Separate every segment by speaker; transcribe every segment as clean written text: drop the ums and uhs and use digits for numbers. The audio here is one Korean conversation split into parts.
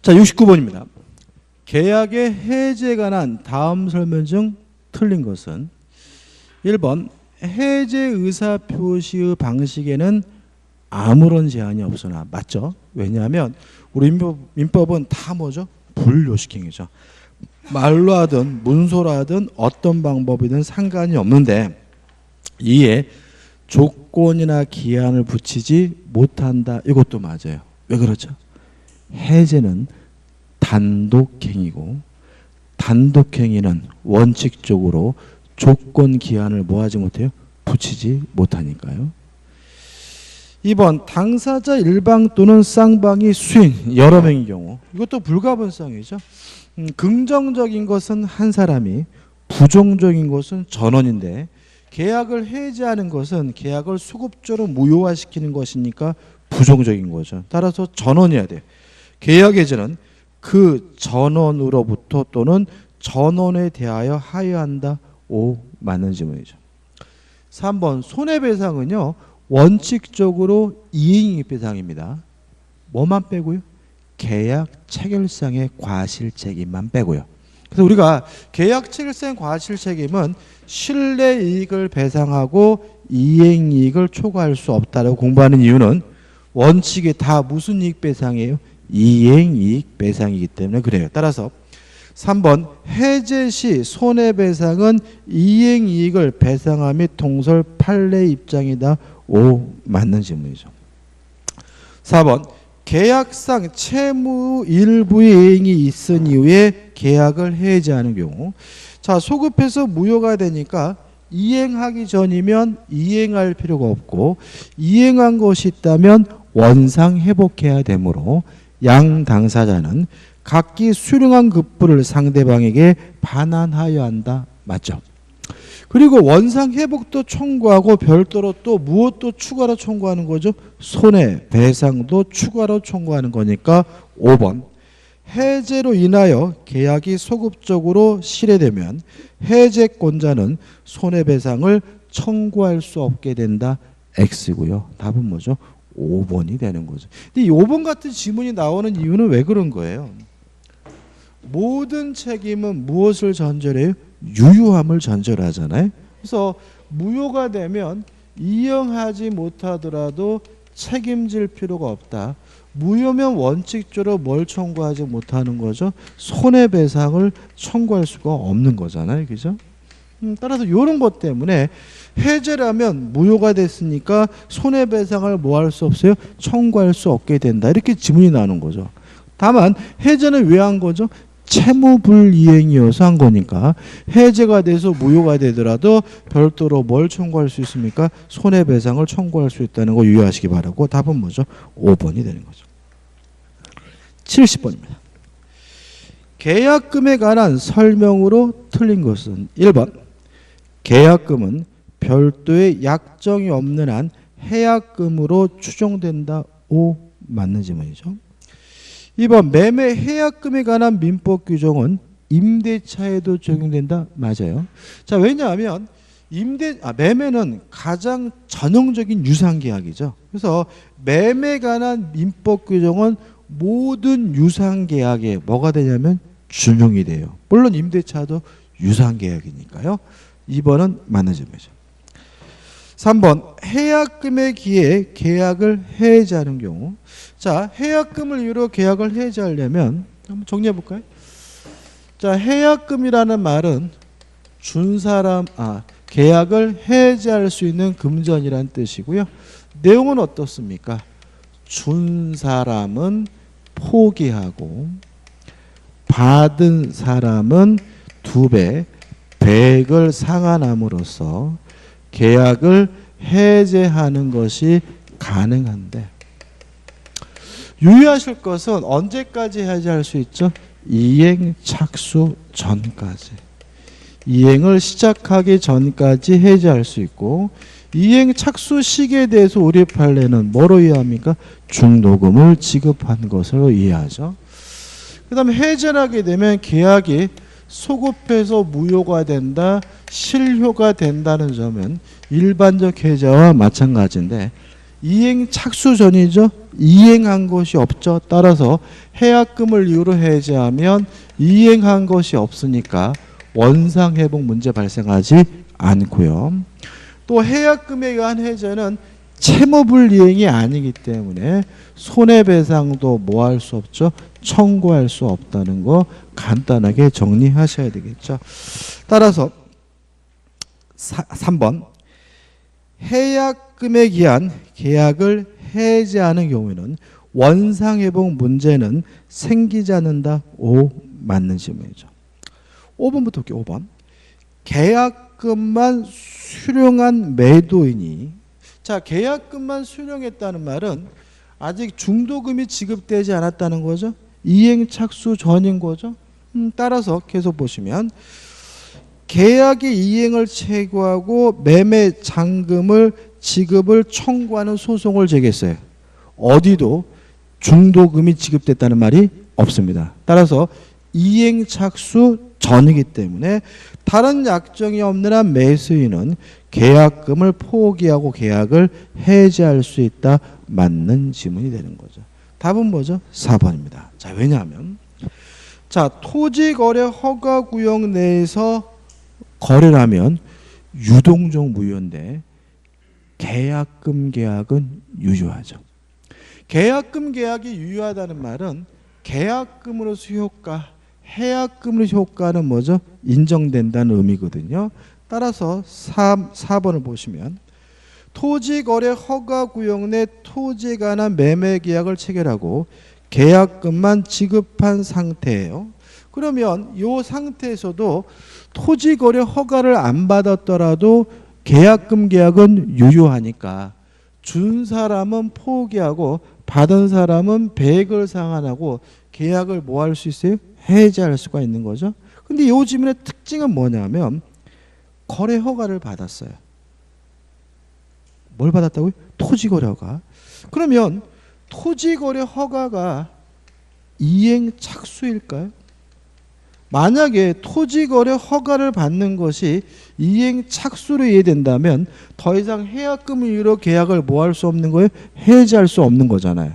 Speaker 1: 자, 69번입니다. 계약의 해제에 관한 다음 설명 중 틀린 것은 1번 해제 의사 표시의 방식에는 아무런 제한이 없으나 맞죠? 왜냐하면 우리 민법은 다 뭐죠? 불요식행위죠. 말로 하든 문서로 하든 어떤 방법이든 상관이 없는데 이에 조건이나 기한을 붙이지 못한다. 이것도 맞아요. 왜 그렇죠? 해제는 단독행위고 단독행위는 원칙적으로 조건 기한을 뭐하지 못해요? 붙이지 못하니까요. 2번 당사자 일방 또는 쌍방이 수인 여러 명의 경우 이것도 불가분성이죠. 긍정적인 것은 한 사람이 부정적인 것은 전원인데 계약을 해지하는 것은 계약을 수급적으로 무효화시키는 것이니까 부정적인 거죠. 따라서 전원이어야 돼요. 계약 해지는 그 전원으로부터 또는 전원에 대하여 하여한다. 오, 맞는 질문이죠. 3번 손해배상은요 원칙적으로 이행이익배상입니다. 뭐만 빼고요? 계약 체결상의 과실책임만 빼고요. 그래서 우리가 계약 체결상 과실책임은 실내이익을 배상하고 이행이익을 초과할 수 없다고 공부하는 이유는 원칙이 다 무슨 이익 배상이에요? 이행이익 배상이기 때문에 그래요. 따라서 3번 해제 시 손해배상은 이행이익을 배상함 및 동설 판례 입장이다. 오, 맞는 질문이죠. 4번 계약상 채무 일부의 이행이 있은 이후에 계약을 해지하는 경우 자 소급해서 무효가 되니까 이행하기 전이면 이행할 필요가 없고 이행한 것이 있다면 원상 회복해야 되므로 양 당사자는 각기 수령한 급부를 상대방에게 반환하여 한다. 맞죠? 그리고 원상 회복도 청구하고 별도로 또 무엇도 추가로 청구하는 거죠? 손해배상도 추가로 청구하는 거니까 5번 해제로 인하여 계약이 소급적으로 실해되면 해제권자는 손해배상을 청구할 수 없게 된다. X고요. 답은 뭐죠? 5번이 되는 거죠. 근데 이 5번 같은 지문이 나오는 이유는 왜 그런 거예요? 모든 책임은 무엇을 전제해요? 유효함을 전제하잖아요. 그래서 무효가 되면 이행하지 못하더라도 책임질 필요가 없다. 무효면 원칙적으로 뭘 청구하지 못하는 거죠? 손해배상을 청구할 수가 없는 거잖아요. 그죠? 따라서 이런 것 때문에 해제라면 무효가 됐으니까 손해배상을 뭐 할 수 없어요? 청구할 수 없게 된다. 이렇게 지문이 나오는 거죠. 다만 해제는 왜 한 거죠? 채무불이행이어서 한 거니까 해제가 돼서 무효가 되더라도 별도로 뭘 청구할 수 있습니까? 손해배상을 청구할 수 있다는 거 유의하시기 바라고 답은 뭐죠? 5번이 되는 거죠. 70번입니다. 계약금에 관한 설명으로 틀린 것은 1번 계약금은 별도의 약정이 없는 한 해약금으로 추정된다. 5 맞는 질문이죠. 2번 매매 해약금에 관한 민법 규정은 임대차에도 적용된다. 맞아요. 자 왜냐하면 매매는 가장 전형적인 유상계약이죠. 그래서 매매에 관한 민법 규정은 모든 유상계약에 뭐가 되냐면 준용이 돼요. 물론 임대차도 유상계약이니까요. 2번은 맞는 질문이죠. 3번 해약금에 기해 계약을 해지하는 경우 자 해약금을 이유로 계약을 해지하려면 한번 정리해 볼까요? 자 해약금이라는 말은 준 사람 계약을 해지할 수 있는 금전이라는 뜻이고요. 내용은 어떻습니까? 준 사람은 포기하고 받은 사람은 2배 100을 상환함으로써 계약을 해제하는 것이 가능한데 유의하실 것은 언제까지 해제할 수 있죠? 이행 착수 전까지. 이행을 시작하기 전까지 해제할 수 있고 이행 착수 시기에 대해서 우리 판례는 뭐로 이해합니까? 중도금을 지급한 것으로 이해하죠. 그 다음에 해제를 하게 되면 계약이 소급해서 무효가 된다, 실효가 된다는 점은 일반적 해제와 마찬가지인데 이행 착수 전이죠. 이행한 것이 없죠. 따라서 해약금을 이유로 해제하면 이행한 것이 없으니까 원상회복 문제 발생하지 않고요. 또 해약금에 의한 해제는 채무불이행이 아니기 때문에 손해배상도 뭐 할 수 없죠? 청구할 수 없다는 거 간단하게 정리하셔야 되겠죠. 따라서 3번 해약금에 기한 계약을 해제하는 경우에는 원상회복 문제는 생기지 않는다. 5 맞는 질문이죠. 5번부터 볼게요. 5번 계약금만 수령한 매도인이 자 계약금만 수령했다는 말은 아직 중도금이 지급되지 않았다는 거죠. 이행 착수 전인 거죠. 따라서 계속 보시면 계약의 이행을 최고하고 매매 잔금을 지급을 청구하는 소송을 제기했어요. 어디도 중도금이 지급됐다는 말이 없습니다. 따라서 이행 착수 전이기 때문에 다른 약정이 없는 한 매수인은 계약금을 포기하고 계약을 해지할 수 있다. 맞는 지문이 되는 거죠. 답은 뭐죠? 4번입니다. 자, 왜냐하면 자 토지거래 허가구역 내에서 거래를 하면 유동적 무효인데 계약금 계약은 유효하죠. 계약금 계약이 유효하다는 말은 계약금으로서 효과, 해약금으로서 효과는 뭐죠? 인정된다는 의미거든요. 따라서 4번을 보시면 토지거래 허가구역 내 토지에 관한 매매계약을 체결하고 계약금만 지급한 상태예요. 그러면 이 상태에서도 토지거래 허가를 안 받았더라도 계약금 계약은 유효하니까 준 사람은 포기하고 받은 사람은 배액을 상환하고 계약을 뭐 할 수 있어요? 해지할 수가 있는 거죠. 근데 이 지문의 특징은 뭐냐면 거래 허가를 받았어요. 뭘 받았다고요? 토지거래 허가. 그러면 토지거래 허가가 이행 착수일까요? 만약에 토지거래 허가를 받는 것이 이행 착수로 이해된다면 더 이상 해약금 이유로 계약을 뭐 할 수 없는 거예요? 해지할 수 없는 거잖아요.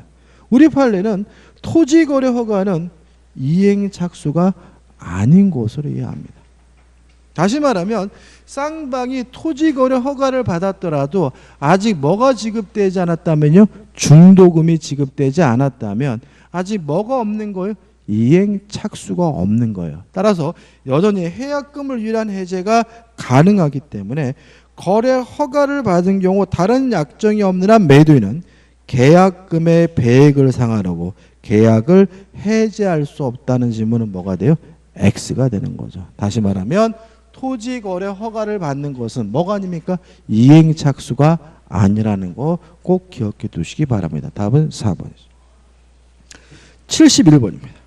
Speaker 1: 우리 판례는 토지거래 허가는 이행 착수가 아닌 것으로 이해합니다. 다시 말하면 쌍방이 토지거래 허가를 받았더라도 아직 뭐가 지급되지 않았다면요? 중도금이 지급되지 않았다면 아직 뭐가 없는 거예요? 이행 착수가 없는 거예요. 따라서 여전히 해약금을 위한 해제가 가능하기 때문에 거래 허가를 받은 경우 다른 약정이 없는 한 매도인은 계약금의 배액을 상환하고 계약을 해제할 수 없다는 질문은 뭐가 돼요? X가 되는 거죠. 다시 말하면 토지거래 허가를 받는 것은 뭐가 아닙니까? 이행 착수가 아니라는 거 꼭 기억해 두시기 바랍니다. 답은 4번이죠. 71번입니다.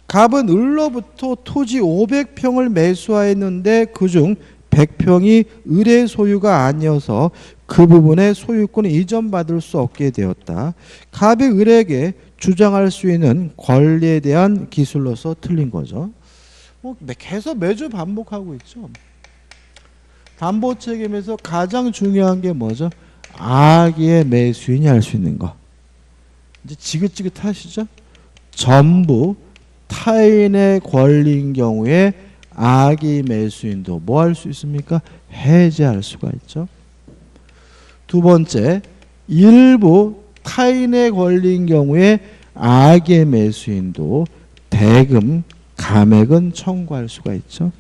Speaker 1: 갑은 을로부터 토지 500평을 매수하였는데 그중 100평이 을의 소유가 아니어서 그 부분의 소유권을 이전받을 수 없게 되었다. 갑이 을에게 주장할 수 있는 권리에 대한 기술로서 틀린 거죠. 계속 매주 반복하고 있죠. 담보 책임에서 가장 중요한 게 뭐죠? 악의 매수인이 할 수 있는 거. 이제 지긋지긋하시죠? 전부 타인의 권리인 경우에 악의 매수인도 뭐 할 수 있습니까? 해제할 수가 있죠. 두 번째, 일부 타인의 권리인 경우에 악의 매수인도 대금, 감액은 청구할 수가 있죠.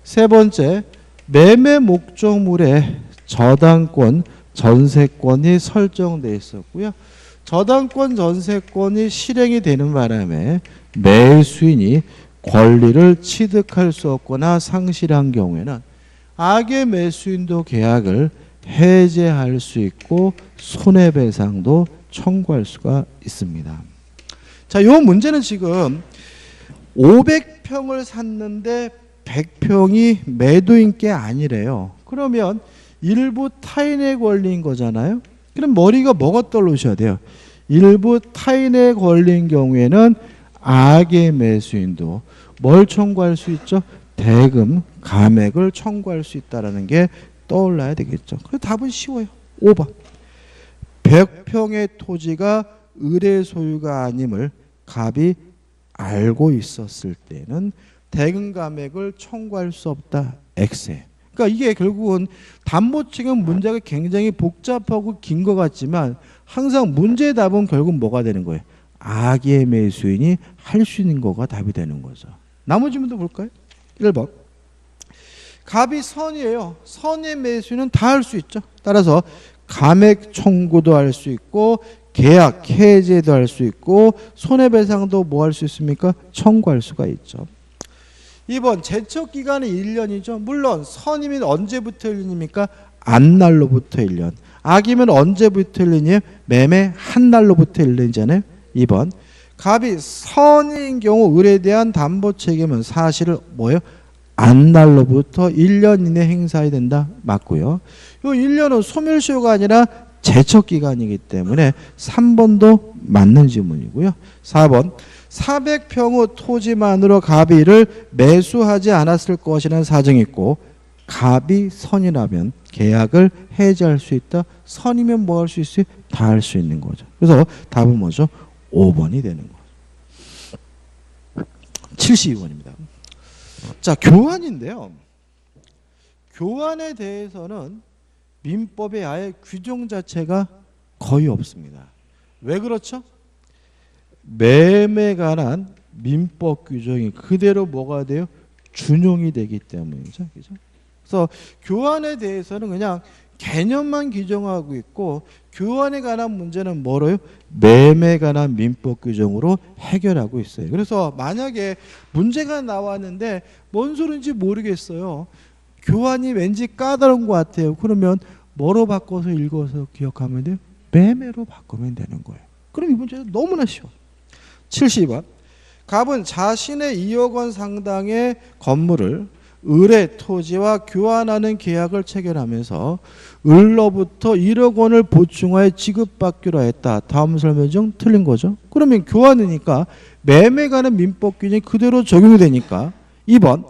Speaker 1: 세 번째, 매매 목적물에 저당권, 전세권이 설정되어 있었고요. 저당권, 전세권이 실행이 되는 바람에 매수인이 권리를 취득할 수 없거나 상실한 경우에는 악의 매수인도 계약을 해제할 수 있고 손해배상도 청구할 수가 있습니다. 자, 이 문제는 지금 500평을 샀는데 100평이 매도인께 아니래요. 그러면 일부 타인의 권리인 거잖아요. 그럼 머리가 뭐가 떠오르셔야 돼요? 일부 타인의 권리인 경우에는 악의 매수인도 뭘 청구할 수 있죠? 대금, 감액을 청구할 수 있다는 게 떠올라야 되겠죠. 그래서 답은 쉬워요. 5번. 100평의 토지가 을의 소유가 아님을 갑이 알고 있었을 때는 대금 감액을 청구할 수 없다. X에. 그러니까 이게 결국은 담보책임 문제가 굉장히 복잡하고 긴 것 같지만 항상 문제의 답은 결국 뭐가 되는 거예요? 악의 매수인이 할 수 있는 거가 답이 되는 거죠. 나머지 문제 볼까요? 1번. 갑이 선이에요. 선의 매수인은 다 할 수 있죠. 따라서 감액 청구도 할 수 있고 계약 해제도 할 수 있고 손해배상도 뭐 할 수 있습니까? 청구할 수가 있죠. 2번 제척기간은 1년이죠. 물론 선이면 언제부터 1년입니까? 안날로부터 1년. 악이면 언제부터 1년이에요? 매매 한 날로부터 1년이잖아요. 2번 갑이 선인 경우 을에 대한 담보 책임은 사실을 뭐예요? 안날로부터 1년 이내 행사해야 된다. 맞고요. 이 1년은 소멸시효가 아니라 제척기간이기 때문에 3번도 맞는 질문이고요. 4번 400평의 토지만으로 갑이 이를 매수하지 않았을 것이라는 사정이 있고 갑이 선이라면 계약을 해지할 수 있다. 선이면 뭐 할 수 있어요? 다 할 수 있는 거죠. 그래서 답은 뭐죠? 5번이 되는 거죠. 72번입니다. 자, 교환인데요. 교환에 대해서는 민법에 아예 규정 자체가 거의 없습니다. 왜 그렇죠? 매매에 관한 민법 규정이 그대로 뭐가 돼요? 준용이 되기 때문이죠. 그죠? 그래서 교환에 대해서는 그냥 개념만 규정하고 있고 교환에 관한 문제는 뭐로요? 매매에 관한 민법 규정으로 해결하고 있어요. 그래서 만약에 문제가 나왔는데 뭔 소리인지 모르겠어요. 교환이 왠지 까다로운 것 같아요. 그러면 뭐로 바꿔서 읽어서 기억하면 돼요? 매매로 바꾸면 되는 거예요. 그럼 이 문제는 너무나 쉬워. 72번 갑은 자신의 2억 원 상당의 건물을 을의 토지와 교환하는 계약을 체결하면서 을로부터 1억 원을 보충하여 지급받기로 했다. 다음 설명 중 틀린 거죠. 그러면 교환이니까 매매에 관한 민법 규정이 그대로 적용이 되니까 2번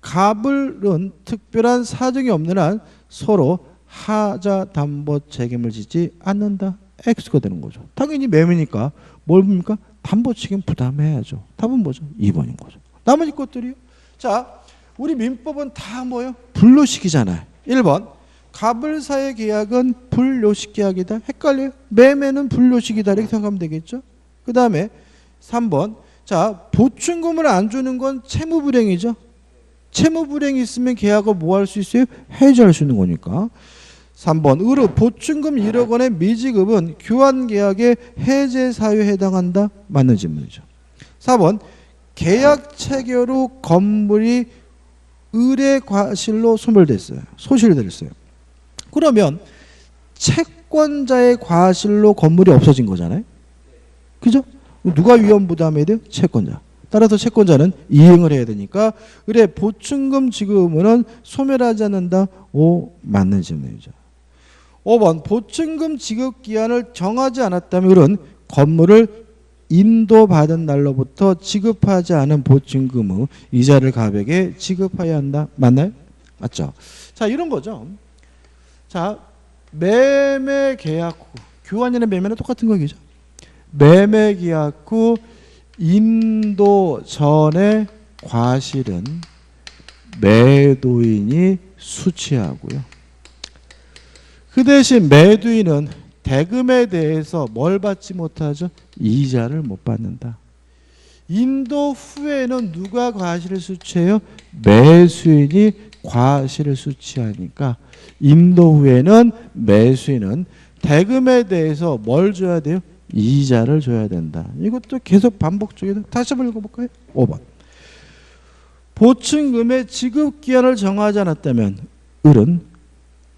Speaker 1: 갑을은 특별한 사정이 없는 한 서로 하자 담보 책임을 지지 않는다. X가 되는 거죠. 당연히 매매니까 뭘 봅니까? 담보 책임 부담해야죠. 답은 뭐죠? 2번인 거죠. 나머지 것들이요. 자, 우리 민법은 다 뭐예요? 불로식이잖아요. 1번 갑을사의 계약은 불요식 계약이다. 헷갈려요? 매매는 불요식이다. 이렇게 생각하면 되겠죠. 그 다음에 3번 자 보충금을 안 주는 건 채무불이행이죠. 채무불이행이 있으면 계약을 뭐 할 수 있어요? 해지할 수 있는 거니까. 3번 을의 보충금 1억 원의 미지급은 교환계약의 해제 사유에 해당한다. 맞는 질문이죠. 4번 계약 체결 후 건물이 을의 과실로 소멸됐어요. 소실됐어요. 그러면 채권자의 과실로 건물이 없어진 거잖아요. 그죠? 누가 위험 부담해야 돼요? 채권자. 따라서 채권자는 이행을 해야 되니까 을의 보충금 지급은 소멸하지 않는다. 5 맞는 질문이죠. 5번 보충금 지급 기한을 정하지 않았다면 을은 건물을 인도받은 날로부터 지급하지 않은 보충금의 이자를 갑에게 지급해야 한다. 맞나요? 맞죠? 자, 이런 거죠. 자, 매매 계약 후 교환이나 매매는 똑같은 거겠죠. 매매 계약 후 인도 전의 과실은 매도인이 수취하고요. 그 대신 매도인은 대금에 대해서 뭘 받지 못하죠? 이자를 못 받는다. 인도 후에는 누가 과실을 수취해요? 매수인이 과실을 수취하니까 인도 후에는 매수인은 대금에 대해서 뭘 줘야 돼요? 이자를 줘야 된다. 이것도 계속 반복적이다. 다시 한번 읽어볼까요? 5번 보충금의 지급기한을 정하지 않았다면 을은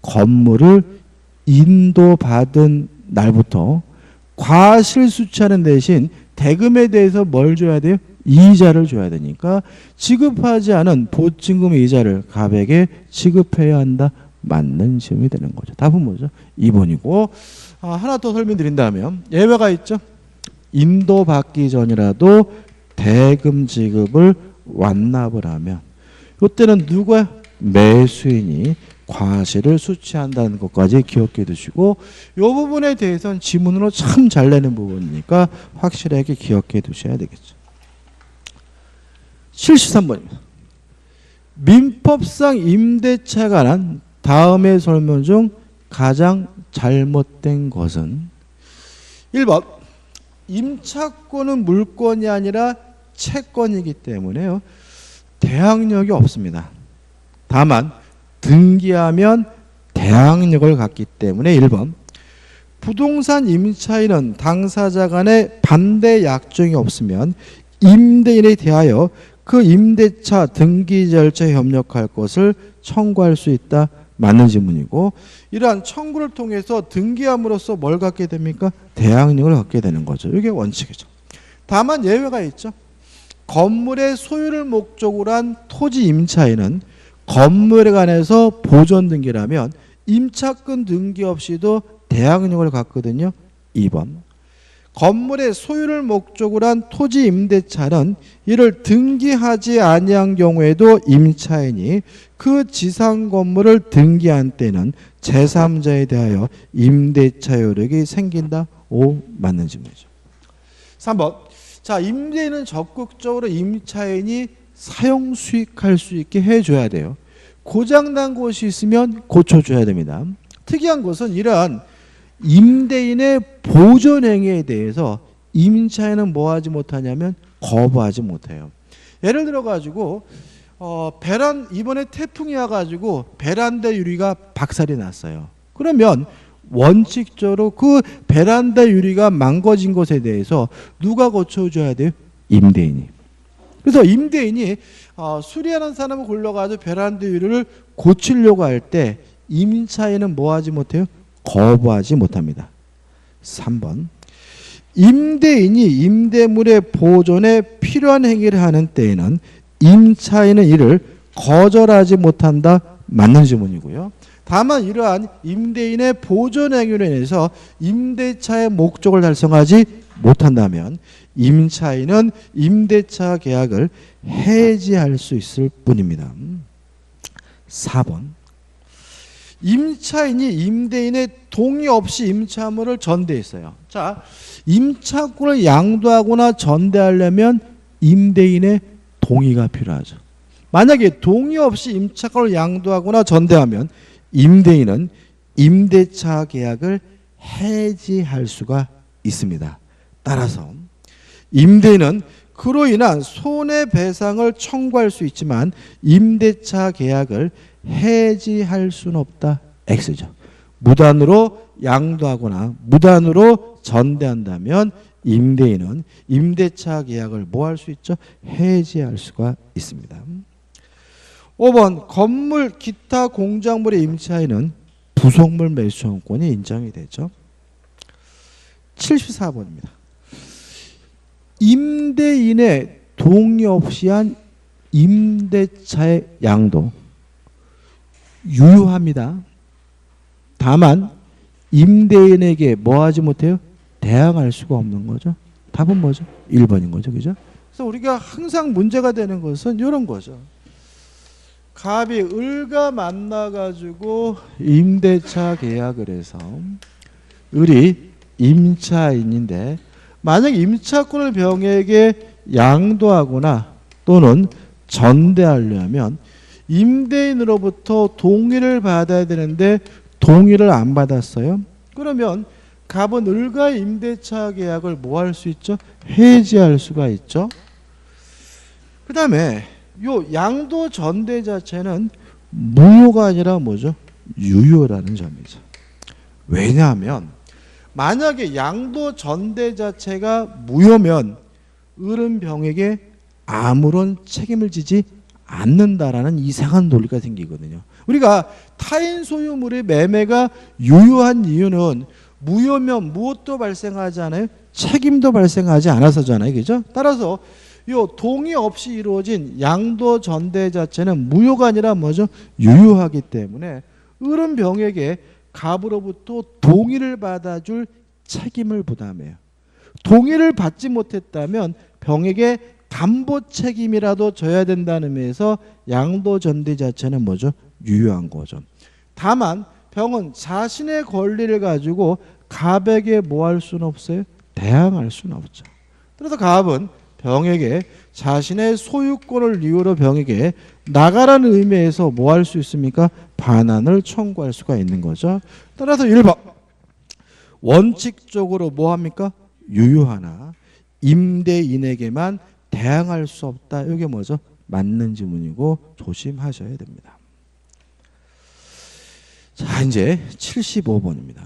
Speaker 1: 건물을 인도받은 날부터 과실 수취하는 대신 대금에 대해서 뭘 줘야 돼요? 이자를 줘야 되니까 지급하지 않은 보증금 이자를 갑에게 지급해야 한다. 맞는 질문이 되는 거죠. 답은 뭐죠? 2번이고 하나 더 설명드린다면 예외가 있죠. 인도받기 전이라도 대금 지급을 완납을 하면 이때는 누가 매수인이 과실을 수취한다는 것까지 기억해 두시고 이 부분에 대해서는 지문으로 참 잘 내는 부분이니까 확실하게 기억해 두셔야 되겠죠. 73번입니다. 민법상 임대차에 관한 다음의 설명 중 가장 잘못된 것은 1번 임차권은 물권이 아니라 채권이기 때문에요. 대항력이 없습니다. 다만 등기하면 대항력을 갖기 때문에 1번 부동산 임차인은 당사자 간의 반대 약정이 없으면 임대인에 대하여 그 임대차 등기 절차에 협력할 것을 청구할 수 있다. 맞는 질문이고 이러한 청구를 통해서 등기함으로써 뭘 갖게 됩니까? 대항력을 갖게 되는 거죠. 이게 원칙이죠. 다만 예외가 있죠. 건물의 소유를 목적으로 한 토지 임차인은 건물에 관해서 보존 등기라면 임차권 등기 없이도 대항력을 갖거든요. 2번 건물의 소유를 목적으로 한 토지 임대차는 이를 등기하지 아니한 경우에도 임차인이 그 지상 건물을 등기한 때는 제3자에 대하여 임대차 효력이 생긴다. 5 맞는 질문이죠. 3번 자 임대인은 적극적으로 임차인이 사용 수익할 수 있게 해줘야 돼요. 고장난 곳이 있으면 고쳐줘야 됩니다. 특이한 것은 이러한 임대인의 보존행위에 대해서 임차인은 뭐하지 못하냐면 거부하지 못해요. 예를 들어 가지고 이번에 태풍이 와가지고 베란다 유리가 박살이 났어요. 그러면 원칙적으로 그 베란다 유리가 망가진 것에 대해서 누가 고쳐줘야 돼요? 임대인이. 그래서 임대인이 수리하는 사람을 골라가지고 베란다 유리를 고치려고 할 때 임차인은 뭐하지 못해요? 거부하지 못합니다. 3번 임대인이 임대물의 보존에 필요한 행위를 하는 때에는 임차인은 이를 거절하지 못한다. 맞는 질문이고요. 다만 이러한 임대인의 보존 행위로 인해서 임대차의 목적을 달성하지 못한다면 임차인은 임대차 계약을 해지할 수 있을 뿐입니다. 4번 임차인이 임대인의 동의 없이 임차물을 전대했어요. 자, 임차권을 양도하거나 전대하려면 임대인의 동의가 필요하죠. 만약에 동의 없이 임차권을 양도하거나 전대하면 임대인은 임대차 계약을 해지할 수가 있습니다. 따라서 임대인은 그로 인한 손해배상을 청구할 수 있지만 임대차 계약을 해지할 수는 없다. X죠. 무단으로 양도하거나 무단으로 전대한다면 임대인은 임대차 계약을 뭐 할 수 있죠? 해지할 수가 있습니다. 5번 건물 기타 공작물의 임차인은 부속물 매수권이 인정이 되죠. 74번입니다. 임대인의 동의 없이 한 임대차의 양도 유효합니다. 다만 임대인에게 뭐 하지 못해요? 대항할 수가 없는 거죠. 답은 뭐죠? 1번인 거죠. 그죠? 그래서 우리가 항상 문제가 되는 것은 이런 거죠. 갑이 을과 만나가지고 임대차 계약을 해서 을이 임차인인데 만약 임차권을 병에게 양도하거나 또는 전대하려면 임대인으로부터 동의를 받아야 되는데 동의를 안 받았어요. 그러면 갑은 을과의 임대차 계약을 뭐 할 수 있죠? 해지할 수가 있죠. 그 다음에 요 양도 전대 자체는 무효가 아니라 뭐죠? 유효라는 점이죠. 왜냐하면 만약에 양도 전대 자체가 무효면 을은 병에게 아무런 책임을 지지 않는다라는 이상한 논리가 생기거든요. 우리가 타인 소유물의 매매가 유효한 이유는 무효면 무엇도 발생하지 않아요? 책임도 발생하지 않아서잖아요. 그죠? 따라서 요 동의 없이 이루어진 양도 전대 자체는 무효가 아니라 뭐죠? 유효하기 때문에 을은 병에게 갑으로부터 동의를 받아줄 책임을 부담해요. 동의를 받지 못했다면 병에게 담보 책임이라도 져야 된다는 의미에서 양도 전대 자체는 뭐죠? 유효한 거죠. 다만 병은 자신의 권리를 가지고 갑에게 뭐 할 수는 없어요? 대항할 수는 없죠. 그래서 갑은 병에게 자신의 소유권을 이유로 병에게 나가라는 의미에서 뭐 할 수 있습니까? 반환을 청구할 수가 있는 거죠. 따라서 1번 원칙적으로 뭐 합니까? 유효하나 임대인에게만 대항할 수 없다. 이게 뭐죠? 맞는 지문이고 조심하셔야 됩니다. 자, 이제 75번입니다.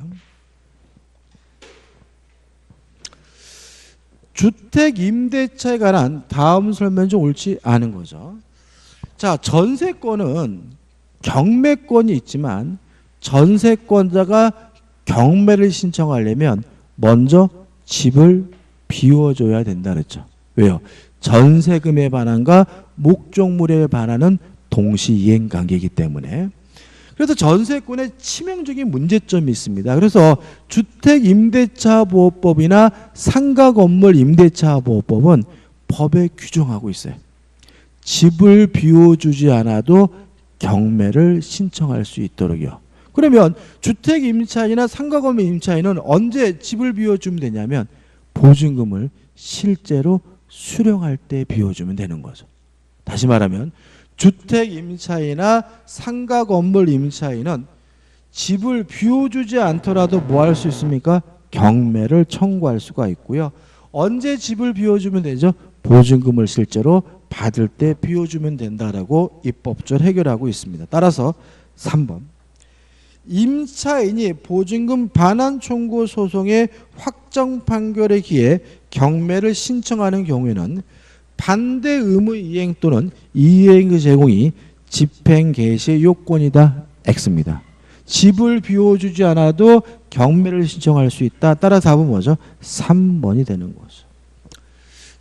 Speaker 1: 주택 임대차에 관한 다음 설명 중 옳지 않은 거죠. 자, 전세권은 경매권이 있지만 전세권자가 경매를 신청하려면 먼저 집을 비워줘야 된다 그랬죠. 왜요? 전세금의 반환과 목적물에 반환은 동시이행 관계이기 때문에. 그래서 전세권에 치명적인 문제점이 있습니다. 그래서 주택임대차보호법이나 상가건물 임대차보호법은 법에 규정하고 있어요. 집을 비워주지 않아도 경매를 신청할 수 있도록요. 그러면 주택임차인이나 상가건물 임차인은 언제 집을 비워주면 되냐면 보증금을 실제로 수령할 때 비워주면 되는 거죠. 다시 말하면 주택 임차인이나 상가 건물 임차인은 집을 비워주지 않더라도 뭐 할 수 있습니까? 경매를 청구할 수가 있고요. 언제 집을 비워주면 되죠? 보증금을 실제로 받을 때 비워주면 된다라고 입법적으로 해결하고 있습니다. 따라서 3번 임차인이 보증금 반환 청구 소송의 확정 판결에 기해 경매를 신청하는 경우에는 반대 의무 이행 또는 이행 제공이 집행 개시 요건이다. X입니다. 집을 비워주지 않아도 경매를 신청할 수 있다. 따라 답은 뭐죠? 3번이 되는 거죠.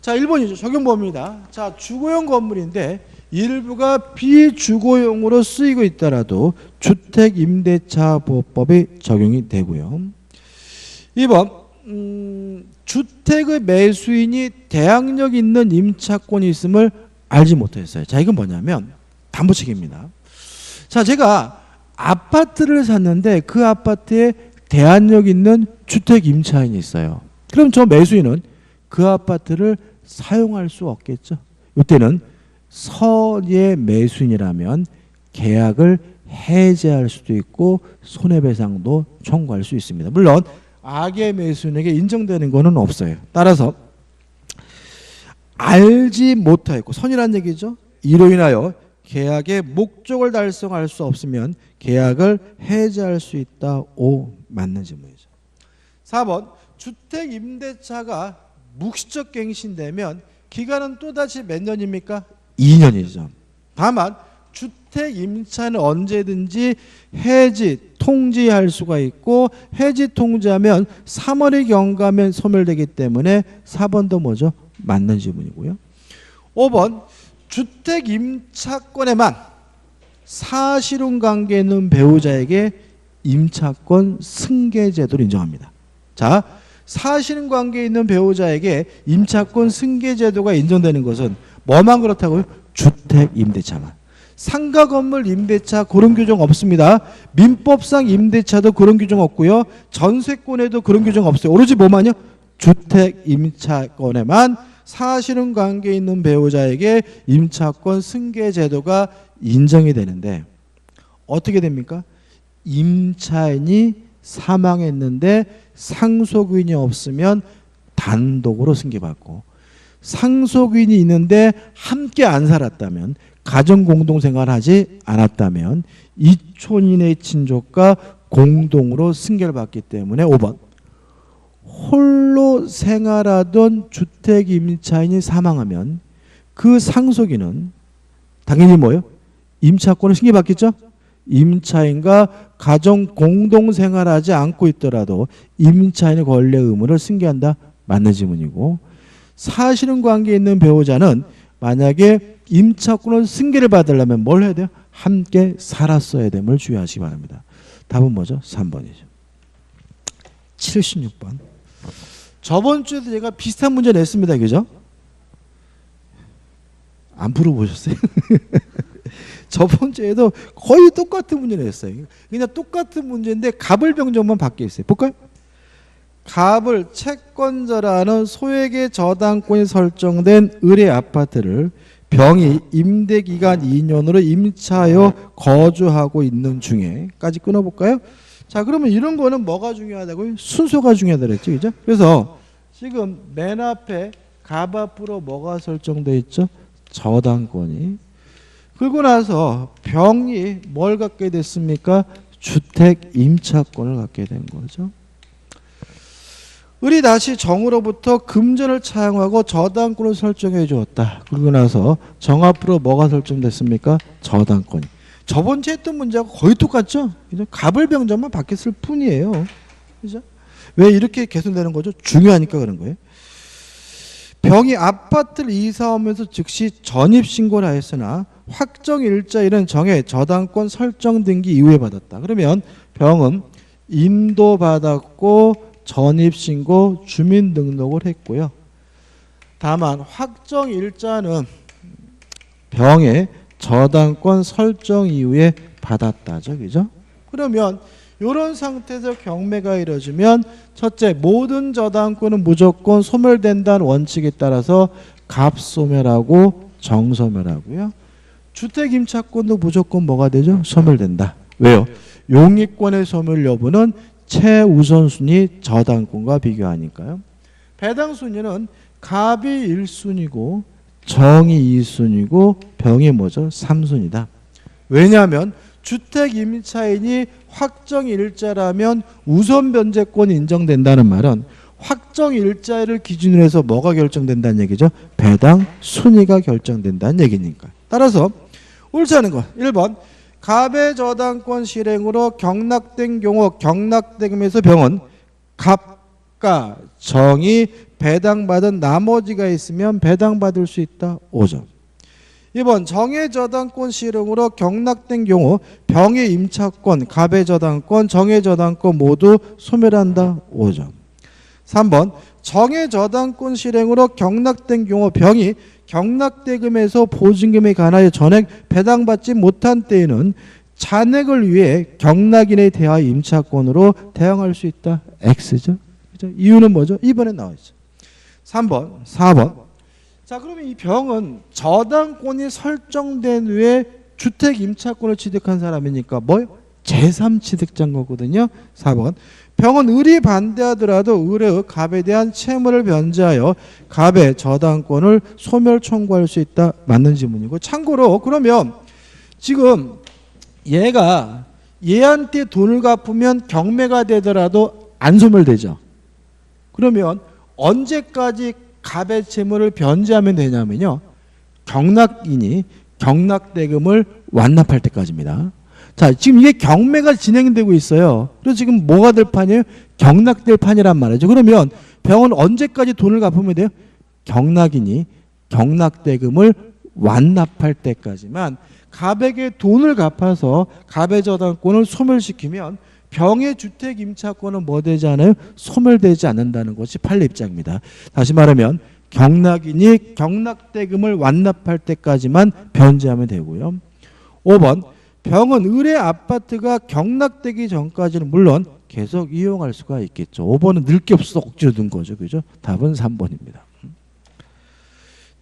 Speaker 1: 자, 1번이죠. 적용 범위입니다. 자, 주거용 건물인데 일부가 비주거용으로 쓰이고 있더라도 주택임대차보호법이 적용이 되고요. 2번 주택의 매수인이 대항력 있는 임차권이 있음을 알지 못했어요. 자, 이건 뭐냐면 담보책입니다. 자, 제가 아파트를 샀는데 그 아파트에 대항력 있는 주택 임차인이 있어요. 그럼 저 매수인은 그 아파트를 사용할 수 없겠죠. 이때는 선의 매수인이라면 계약을 해지할 수도 있고 손해배상도 청구할 수 있습니다. 물론 악의 매수인에게 인정되는 것은 없어요. 따라서 알지 못하였고 선이란 얘기죠. 이로 인하여 계약의 목적을 달성할 수 없으면 계약을 해지할 수 있다. O 맞는 질문이죠. 4번 주택 임대차가 묵시적 갱신되면 기간은 또다시 몇 년입니까? 2년이죠. 다만 주택 임차는 언제든지 해지 통지할 수가 있고 해지 통지하면 3월이 경과하면 소멸되기 때문에 4번도 뭐죠? 맞는 질문이고요. 5번 주택 임차권에만 사실혼 관계에 있는 배우자에게 임차권 승계 제도를 인정합니다. 자, 사실혼 관계에 있는 배우자에게 임차권 승계 제도가 인정되는 것은 뭐만 그렇다고요? 주택 임대차만. 상가 건물 임대차 그런 규정 없습니다. 민법상 임대차도 그런 규정 없고요. 전세권에도 그런 규정 없어요. 오로지 뭐만요? 주택 임차권에만 사실혼 관계에 있는 배우자에게 임차권 승계 제도가 인정이 되는데 어떻게 됩니까? 임차인이 사망했는데 상속인이 없으면 단독으로 승계받고 상속인이 있는데 함께 안 살았다면 가정 공동생활하지 않았다면 이촌인의 친족과 공동으로 승계를 받기 때문에 5번 홀로 생활하던 주택 임차인이 사망하면 그 상속인은 당연히 뭐예요? 임차권을 승계받겠죠? 임차인과 가정 공동생활하지 않고 있더라도 임차인의 권리 의무를 승계한다. 맞는 질문이고 사실혼 관계에 있는 배우자는 만약에 임차권을 승계를 받으려면 뭘 해야 돼요? 함께 살았어야 됨을 주의하시기 바랍니다. 답은 뭐죠? 3번이죠. 76번. 저번 주에도 제가 비슷한 문제 냈습니다. 그죠? 안 풀어보셨어요? 저번 주에도 거의 똑같은 문제를 했어요. 그냥 똑같은 문제인데 갑을 병정만 바뀌어 있어요. 볼까요? 갑을 채권자라는 소액의 저당권이 설정된 을의 아파트를 병이 임대기간 2년으로 임차하여 거주하고 있는 중에까지 끊어볼까요? 자, 그러면 이런 거는 뭐가 중요하다고요? 순서가 중요하다 그랬죠, 그죠? 그래서 지금 맨 앞에 갑 앞으로 뭐가 설정되어 있죠? 저당권이. 그러고 나서 병이 뭘 갖게 됐습니까? 주택 임차권을 갖게 된 거죠. 을이 다시 정으로부터 금전을 차용하고 저당권을 설정해 주었다. 그러고 나서 정 앞으로 뭐가 설정됐습니까? 저당권이. 저번 주에 했던 문제하고 거의 똑같죠? 그죠? 갑을 병정만 바뀌었을 뿐이에요. 그죠? 왜 이렇게 개선되는 거죠? 중요하니까 그런 거예요. 병이 아파트를 이사하면서 즉시 전입신고를 하였으나 확정일자일은 정해 저당권 설정 등기 이후에 받았다. 그러면 병은 임도받았고 전입신고 주민등록을 했고요. 다만 확정일자는 병의 저당권 설정 이후에 받았다죠. 그죠? 그러면 이런 상태에서 경매가 이루어지면 첫째, 모든 저당권은 무조건 소멸된다는 원칙에 따라서 갑소멸하고 정소멸하고요. 주택임차권도 무조건 뭐가 되죠? 소멸된다. 왜요? 용익권의 소멸 여부는 최우선순위 저당권과 비교하니까요. 배당순위는 갑이 1순위고 정이 2순위고 병이 뭐죠? 3순위다. 왜냐하면 주택임차인이 확정일자라면 우선 변제권이 인정된다는 말은 확정일자를 기준으로 해서 뭐가 결정된다는 얘기죠? 배당 순위가 결정된다는 얘기니까. 따라서 옳지 않은 거 1번 갑의 저당권 실행으로 경락된 경우 경락대금에서 병은 갑과 정이 배당받은 나머지가 있으면 배당받을 수 있다. 5점. 2번 정의 저당권 실행으로 경락된 경우 병의 임차권, 갑의 저당권, 정의 저당권 모두 소멸한다. 5점. 3번 정의 저당권 실행으로 경락된 경우 병이 경락대금에서 보증금에 관하여 전액 배당받지 못한 때에는 잔액을 위해 경락인에 대하여 임차권으로 대항할 수 있다. X죠. 그죠? 이유는 뭐죠? 2번에 나와 있죠. 3번, 4번. 자, 그러면 이 병은 저당권이 설정된 후에 주택 임차권을 취득한 사람이니까 뭐요? 제3취득자인 거거든요. 4번. 병은 을이 반대하더라도 을의 갑에 대한 채무를 변제하여 갑의 저당권을 소멸 청구할 수 있다. 맞는 지문이고. 참고로 그러면 지금 얘가 얘한테 돈을 갚으면 경매가 되더라도 안 소멸되죠. 그러면 언제까지 갑의 채무를 변제하면 되냐면요. 경락인이 경락대금을 완납할 때까지입니다. 자, 지금 이게 경매가 진행되고 있어요. 그래서 지금 뭐가 될 판이에요? 경락될 판이란 말이죠. 그러면 병은 언제까지 돈을 갚으면 돼요? 경락인이 경락대금을 완납할 때까지만 갑에게 돈을 갚아서 갑의 저당권을 소멸시키면 병의 주택 임차권은 뭐 되지 않아요? 소멸되지 않는다는 것이 판례 입장입니다. 다시 말하면 경락인이 경락대금을 완납할 때까지만 변제하면 되고요. 5번 병은 을의 아파트가 경락되기 전까지는 물론 계속 이용할 수가 있겠죠. 5번은 늘 게 없어서 억지로 둔 거죠. 그죠? 답은 3번입니다.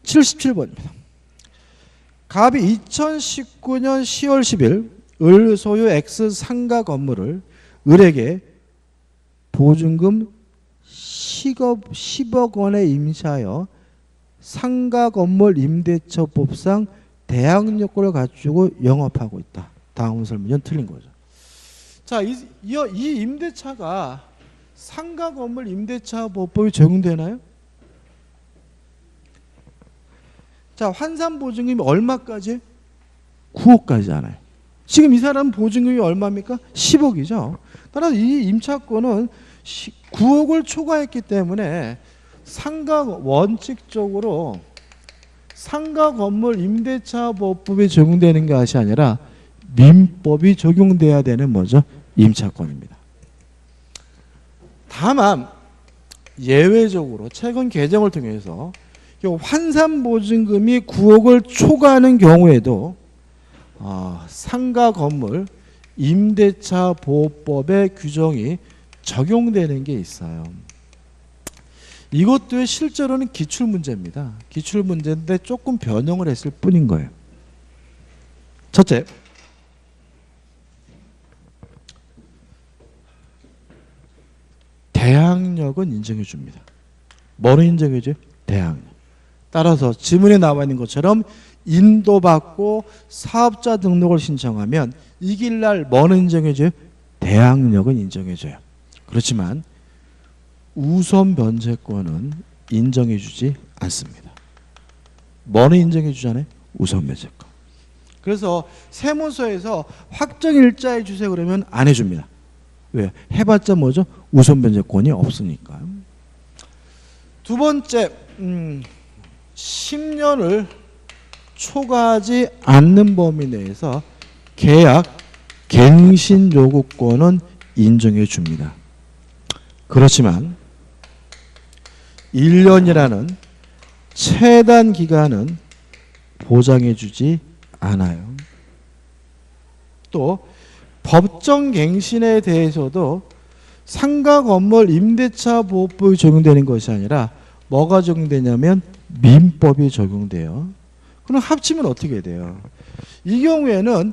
Speaker 1: 77번입니다. 갑이 2019년 10월 10일 을 소유 X 상가 건물을 을에게 보증금 10억 원에 임차하여 상가 건물 임대차법상 대항 요건을 갖추고 영업하고 있다. 다음 설명은 틀린 거죠. 자, 이 임대차가 상가 건물 임대차 법법이 적용되나요? 자, 환산 보증금이 얼마까지? 9억까지잖아요. 지금 이 사람 보증금이 얼마입니까? 10억이죠. 따라서 이 임차권은 9억을 초과했기 때문에 상가 원칙적으로 상가 건물 임대차 법법이 적용되는 것이 아니라 민법이 적용돼야 되는 뭐죠? 임차권입니다. 다만 예외적으로 최근 개정을 통해서 환산 보증금이 9억을 초과하는 경우에도 상가 건물 임대차 보호법의 규정이 적용되는 게 있어요. 이것도 실제로는 기출문제입니다. 기출문제인데 조금 변형을 했을 뿐인 거예요. 첫째, 대항력은 인정해 줍니다. 뭐를 인정해 줘요? 대항력. 따라서 지문에 나와 있는 것처럼 인도받고 사업자 등록을 신청하면 이길 날 뭐는 인정해 줘요? 대항력은 인정해 줘요. 그렇지만 우선 변제권은 인정해 주지 않습니다. 뭐는 인정해 주잖아요? 우선 변제권. 그래서 세무서에서 확정일자해 주세요 그러면 안 해줍니다. 왜? 해봤자 뭐죠? 우선 변제권이 없으니까. 두 번째, 10년을 초과하지 않는 범위 내에서 계약 갱신 요구권은 인정해 줍니다. 그렇지만 1년이라는 최단 기간은 보장해 주지 않아요. 또 법정 갱신에 대해서도 상가 건물 임대차 보호법이 적용되는 것이 아니라 뭐가 적용되냐면 민법이 적용돼요. 그럼 합치면 어떻게 돼요? 이 경우에는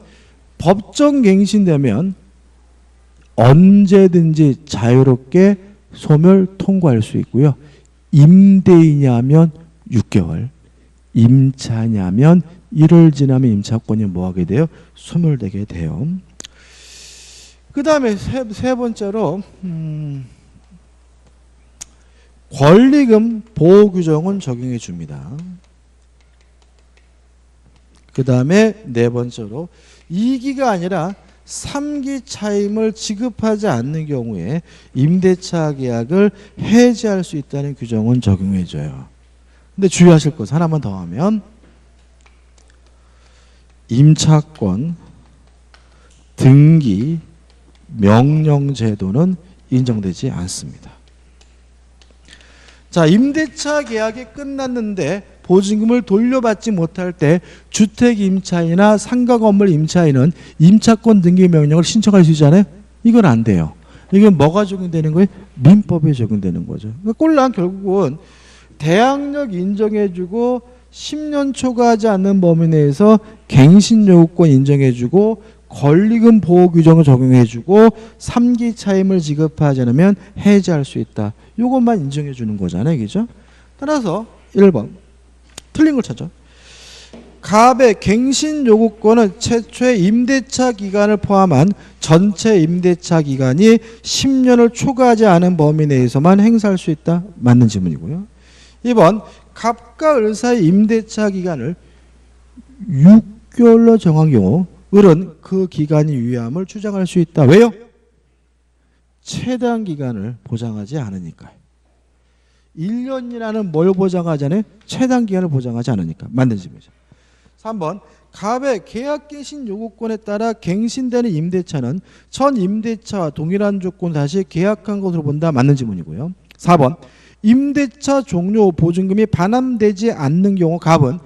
Speaker 1: 법정 갱신되면 언제든지 자유롭게 소멸 통과할 수 있고요. 임대이냐면 6개월, 임차냐면 1월 지나면 임차권이 뭐하게 돼요? 소멸되게 돼요. 그 다음에 세 번째로 권리금 보호 규정은 적용해 줍니다. 그 다음에 네 번째로 2기가 아니라 3기 차임을 지급하지 않는 경우에 임대차 계약을 해지할 수 있다는 규정은 적용해 줘요. 근데 주의하실 것 하나만 더 하면 임차권, 등기, 명령 제도는 인정되지 않습니다. 자, 임대차 계약이 끝났는데 보증금을 돌려받지 못할 때 주택 임차인이나 상가 건물 임차인은 임차권 등기 명령을 신청할 수 있잖아요. 이건 안 돼요. 이건 뭐가 적용되는 거예요? 민법에 적용되는 거죠. 그러니까 꼴랑 결국은 대항력 인정해주고 10년 초과하지 않는 범위 내에서 갱신 요구권 인정해주고 권리금 보호 규정을 적용해주고 3기 차임을 지급하지 않으면 해지할 수 있다. 이것만 인정해주는 거잖아요. 그죠? 따라서 1번 틀린 걸 찾아. 갑의 갱신 요구권은 최초의 임대차 기간을 포함한 전체 임대차 기간이 10년을 초과하지 않은 범위 내에서만 행사할 수 있다. 맞는 질문이고요. 2번 갑과 을 사이 임대차 기간을 6개월로 정한 경우 을은 그 기간이 유효함을 주장할 수 있다. 왜요? 최단 기간을 보장하지 않으니까요. 1년이라는 뭘 보장하잖아요? 최단 기간을 보장하지 않으니까. 맞는 질문이죠. 3번 갑의 계약 갱신 요구권에 따라 갱신되는 임대차는 전 임대차와 동일한 조건 다시 계약한 것으로 본다. 맞는 질문이고요. 4번 임대차 종료 보증금이 반환되지 않는 경우 갑은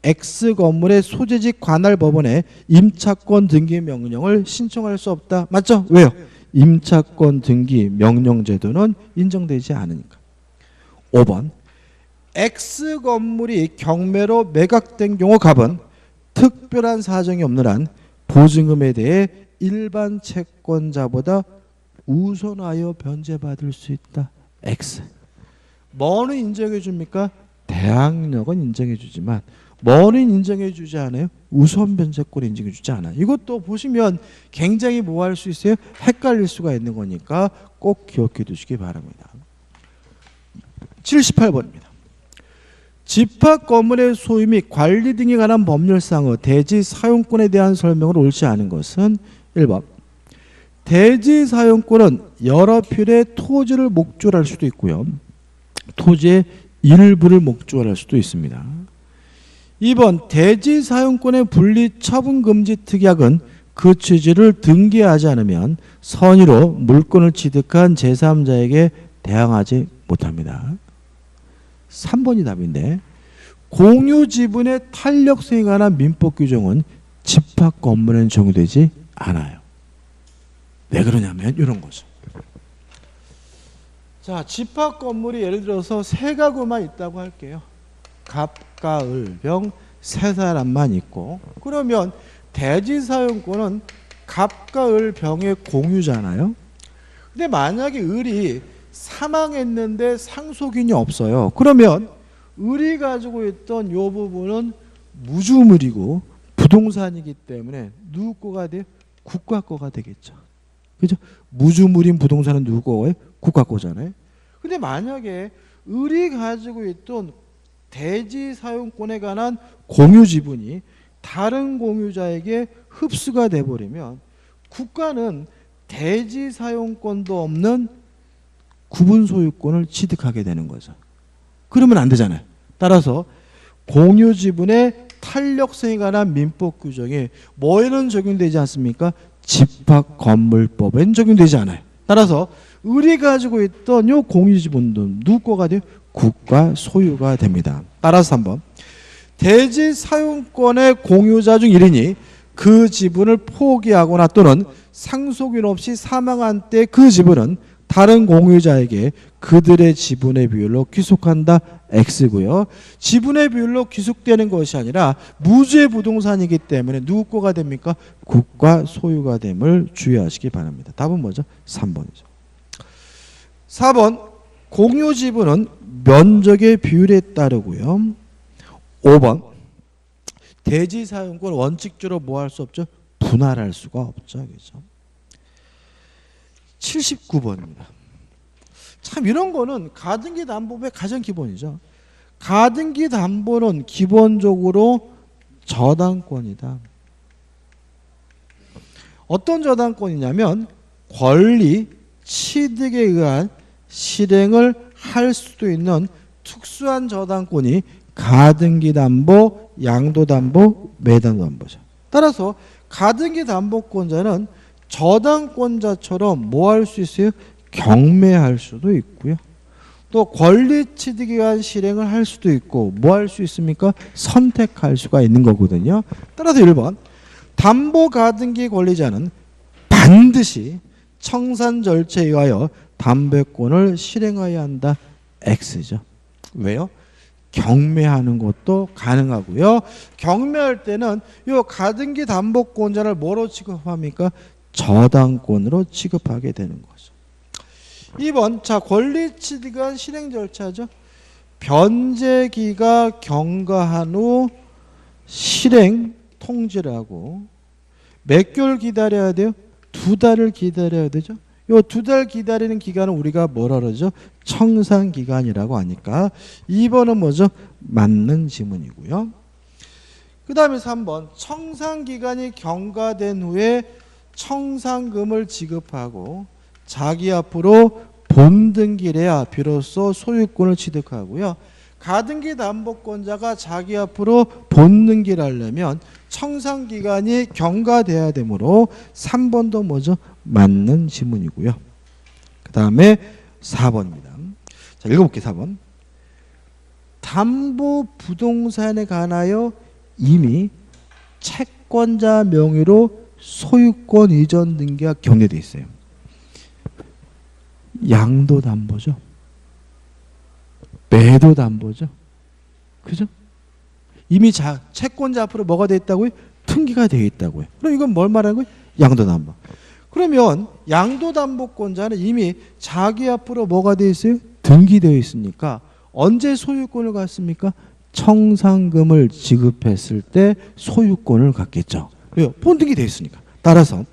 Speaker 1: X 건물의 소재직 관할 법원에 임차권 등기 명령을 신청할 수 없다. 맞죠? 왜요? 임차권 등기 명령 제도는 인정되지 않으니까. 5번 X 건물이 경매로 매각된 경우 갑은 특별한 사정이 없는 한 보증금에 대해 일반 채권자보다 우선하여 변제받을 수 있다. X. 뭐는 인정해 줍니까? 대항력은 인정해 주지만 뭐는 인정해 주지 않아요? 우선 변제권 인정해 주지 않아요. 이것도 보시면 굉장히 뭐 할 수 있어요? 헷갈릴 수가 있는 거니까 꼭 기억해 두시기 바랍니다. 78번입니다. 집합 건물의 소유 및 관리 등에 관한 법률상의 대지 사용권에 대한 설명을 옳지 않은 것은 1번 대지 사용권은 여러 필의 토지를 목조할 수도 있고요. 토지의 일부를 목조할 수도 있습니다. 2번 대지 사용권의 분리 처분 금지 특약은 그 취지를 등기하지 않으면 선의로 물건을 취득한 제3자에게 대항하지 못합니다. 3번이 답인데 공유 지분의 탄력성에 관한 민법 규정은 집합 집합 건물에는 적용되지 않아요. 왜 그러냐면 이런 거죠. 자, 집합 건물이 예를 들어서 세 가구만 있다고 할게요. 갑과 을, 병 세 사람만 있고, 그러면 대지 사용권은 갑과 을, 병의 공유잖아요. 근데 만약에 을이 사망했는데 상속인이 없어요. 그러면 을이 가지고 있던 이 부분은 무주물이고 부동산이기 때문에 누구 거가 돼요? 국가 거가 되겠죠. 그죠? 무주물인 부동산은 누구 거예요? 국가 거잖아요. 근데 만약에 을이 가지고 있던 대지 사용권에 관한 공유 지분이 다른 공유자에게 흡수가 돼버리면 국가는 대지 사용권도 없는 구분 소유권을 취득하게 되는 거죠. 그러면 안 되잖아요. 따라서 공유 지분의 탄력성에 관한 민법 규정이 뭐에는 적용되지 않습니까? 집합 건물법에는 적용되지 않아요. 따라서 을이 가지고 있던 요 공유 지분도 누구 거가 돼요? 국가 소유가 됩니다. 따라서 한번 대지 사용권의 공유자 중 1인이 그 지분을 포기하거나 또는 상속인 없이 사망한 때 그 지분은 다른 공유자에게 그들의 지분의 비율로 귀속한다. X고요. 지분의 비율로 귀속되는 것이 아니라 무주의 부동산이기 때문에 누구 거가 됩니까? 국가 소유가 됨을 주의하시기 바랍니다. 답은 뭐죠? 3번이죠. 4번 공유 지분은 면적의 비율에 따르고요. 5번 대지 사용권 원칙적으로 뭐 할 수 없죠? 분할할 수가 없죠. 그렇죠? 79번입니다. 참 이런 거는 가등기 담보의 가장 기본이죠. 가등기 담보는 기본적으로 저당권이다. 어떤 저당권이냐면 권리, 취득에 의한 실행을 할 수도 있는 특수한 저당권이 가등기 담보, 양도 담보, 매도 담보죠. 따라서 가등기 담보권자는 저당권자처럼 뭐 할 수 있어요? 경매할 수도 있고요. 또 권리 취득에 의한 실행을 할 수도 있고 뭐 할 수 있습니까? 선택할 수가 있는 거거든요. 따라서 1번 담보 가등기 권리자는 반드시 청산 절차에 의하여 담보권을 실행해야 한다. X죠. 왜요? 경매하는 것도 가능하고요. 경매할 때는 이 가등기 담보권자를 뭐로 취급합니까? 저당권으로 취급하게 되는 거죠. 2번 자 권리 취득한 실행 절차죠. 변제기가 경과한 후 실행 통지를 하고 몇 개월 기다려야 돼요? 2달을 기다려야 되죠. 이 2달 기다리는 기간은 우리가 뭐라 그러죠? 청산기간이라고 하니까 2번은 뭐죠? 맞는 지문이고요. 그 다음에 3번 청산기간이 경과된 후에 청산금을 지급하고 자기 앞으로 본등기를 해야 비로소 소유권을 취득하고요. 가등기 담보권자가 자기 앞으로 본등기를 하려면 청산기간이 경과돼야 되므로 3번도 뭐죠? 맞는 지문이고요. 그 다음에 4번입니다. 자, 읽어볼게요. 4번. 담보 부동산에 관하여 이미 채권자 명의로 소유권 이전 등기가 격려되어 있어요. 양도 담보죠. 매도 담보죠. 그죠? 이미 채권자 앞으로 뭐가 되어 있다고요? 등기가 되어 있다고요. 그럼 이건 뭘 말하는 거예요? 양도 담보. 그러면 양도 담보권자는 이미 자기 앞으로 뭐가 되어 있어요? 등기되어 있으니까 언제 소유권을 갖습니까? 청산금을 지급했을 때 소유권을 갖겠죠. 왜요? 본등기 되어 있으니까. 따라서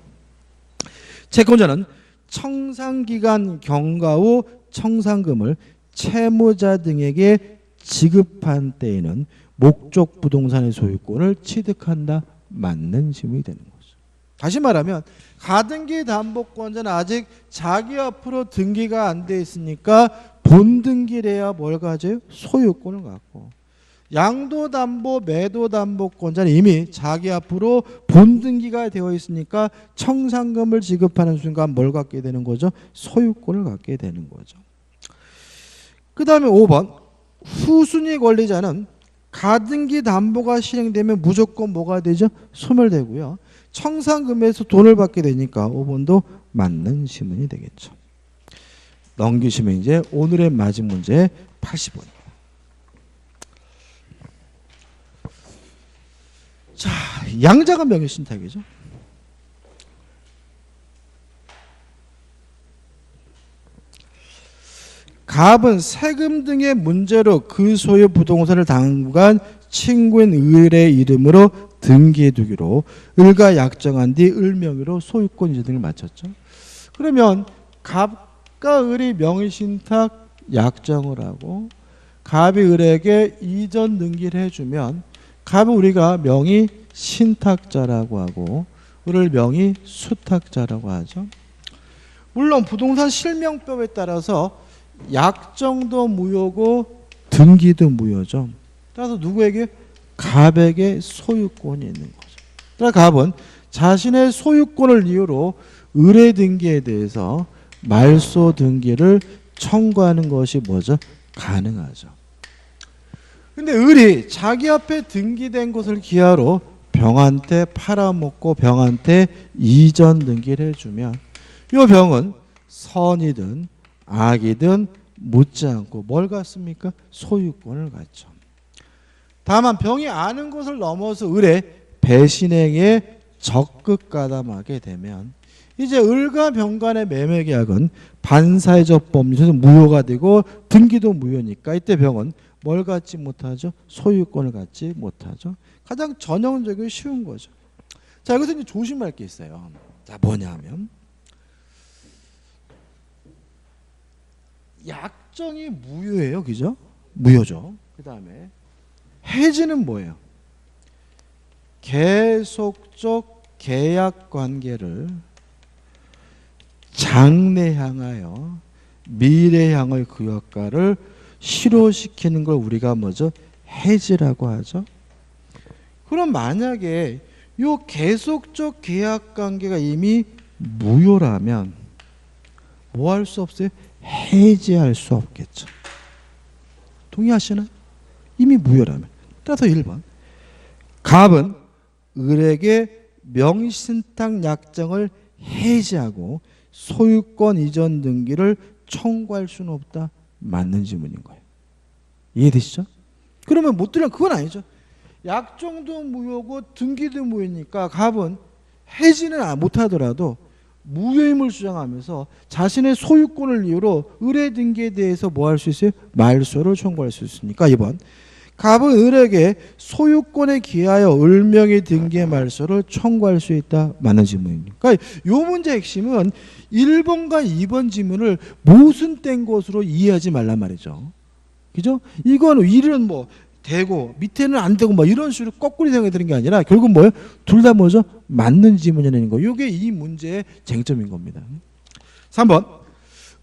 Speaker 1: 채권자는 청산기간 경과 후 청산금을 채무자 등에게 지급한 때에는 목적 부동산의 소유권을 취득한다. 맞는 지문이 되는 거죠. 다시 말하면 가등기 담보권자는 아직 자기 앞으로 등기가 안 돼 있으니까 본등기를 해야 뭘 가져요? 소유권을 갖고. 양도담보, 매도담보권자는 이미 자기 앞으로 본등기가 되어 있으니까 청산금을 지급하는 순간 뭘 갖게 되는 거죠? 소유권을 갖게 되는 거죠. 그 다음에 5번 후순위 권리자는 가등기 담보가 실행되면 무조건 뭐가 되죠? 소멸되고요. 청산금에서 돈을 받게 되니까 5번도 맞는 지문이 되겠죠. 넘기시면 이제 오늘의 마지막 문제 80번. 자, 양자가 명의신탁이죠. 갑은 세금 등의 문제로 그 소유 부동산을 당분간 친구인 을의 이름으로 등기해두기로 을과 약정한 뒤 을 명의로 소유권 이전 등을 마쳤죠. 그러면 갑과 을이 명의신탁 약정을 하고 갑이 을에게 이전 등기를 해주면 갑은 우리가 명의신탁자라고 하고 을을 명의수탁자라고 하죠. 물론 부동산 실명법에 따라서 약정도 무효고 등기도 무효죠. 따라서 누구에게? 갑에게 소유권이 있는 거죠. 따라서 갑은 자신의 소유권을 이유로 을의 등기에 대해서 말소 등기를 청구하는 것이 뭐죠? 가능하죠. 근데 을이 자기 앞에 등기된 것을 기하로 병한테 팔아먹고 병한테 이전 등기를 해주면 이 병은 선이든 악이든 묻지 않고 뭘 갖습니까? 소유권을 갖죠. 다만 병이 아는 것을 넘어서 을의 배신행위에 적극 가담하게 되면 이제 을과 병 간의 매매계약은 반사회적 법률에서 무효가 되고 등기도 무효니까 이때 병은 뭘 갖지 못하죠? 소유권을 갖지 못하죠. 가장 전형적이고 쉬운 거죠. 자, 여기서 이제 조심할 게 있어요. 자, 뭐냐면 약정이 무효예요. 그죠? 무효죠. 그 다음에 해지는 뭐예요? 계속적 계약 관계를 장래 향하여 미래 향의 그 효과를 실효시키는 걸 우리가 뭐죠? 해지라고 하죠. 그럼 만약에 이 계속적 계약 관계가 이미 무효라면 뭐 할 수 없어요? 해지할 수 없겠죠. 동의하시나요? 이미 무효라면. 따라서 1번. 갑은 을에게 명의신탁 약정을 해지하고 소유권 이전 등기를 청구할 수는 없다. 맞는 질문인 거예요. 이해되시죠? 그러면 못 들으면 그건 아니죠. 약정도 무효고 등기도 무효니까 갑은 해지는 못하더라도 무효임을 주장하면서 자신의 소유권을 이유로 을의 등기에 대해서 뭐 할 수 있어요? 말소를 청구할 수 있으니까 2번. 갑은 을에게 소유권에 기하여 을명의 등기의 말소를 청구할 수 있다. 맞는 질문입니다. 그러니까 이 문제의 핵심은 1번과 2번 질문을 모순 된 것으로 이해하지 말란 말이죠. 그죠? 이건 위는 뭐 되고 밑에는 안 되고 뭐 이런 식으로 거꾸로 생각이 드는 게 아니라 결국 뭐예요? 둘 다 뭐죠? 맞는 질문이라는 거. 이게 이 문제의 쟁점인 겁니다. 3번.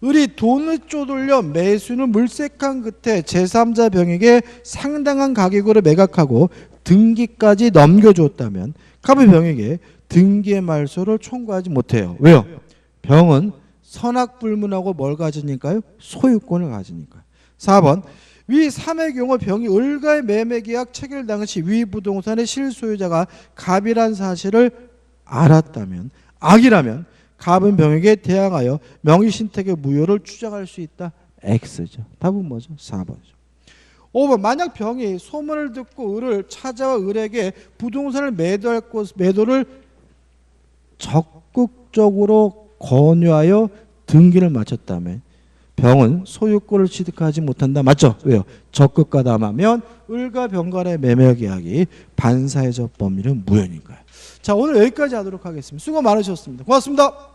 Speaker 1: 을이 돈을 쪼들려 매수는 물색한 끝에 제3자 병에게 상당한 가격으로 매각하고 등기까지 넘겨줬다면 갑의 병에게 등기의 말소를 청구하지 못해요. 왜요? 병은 선악불문하고 뭘 가지니까요? 소유권을 가지니까요. 4번. 위 3의 경우 병이 을과의 매매계약 체결 당시 위 부동산의 실소유자가 갑이란 사실을 알았다면 악이라면 갑은 병에게 대항하여 명의신탁의 무효를 주장할 수 있다. X죠. 답은 뭐죠? 4번이죠. 5번. 만약 병이 소문을 듣고 을을 찾아와 을에게 부동산을 매도를 적극적으로 권유하여 등기를 마쳤다면 병은 소유권을 취득하지 못한다. 맞죠? 왜요? 적극 가담하면 을과 병 간의 매매 계약이 반사회적 법률은 무효니까요. 자, 오늘 여기까지 하도록 하겠습니다. 수고 많으셨습니다. 고맙습니다.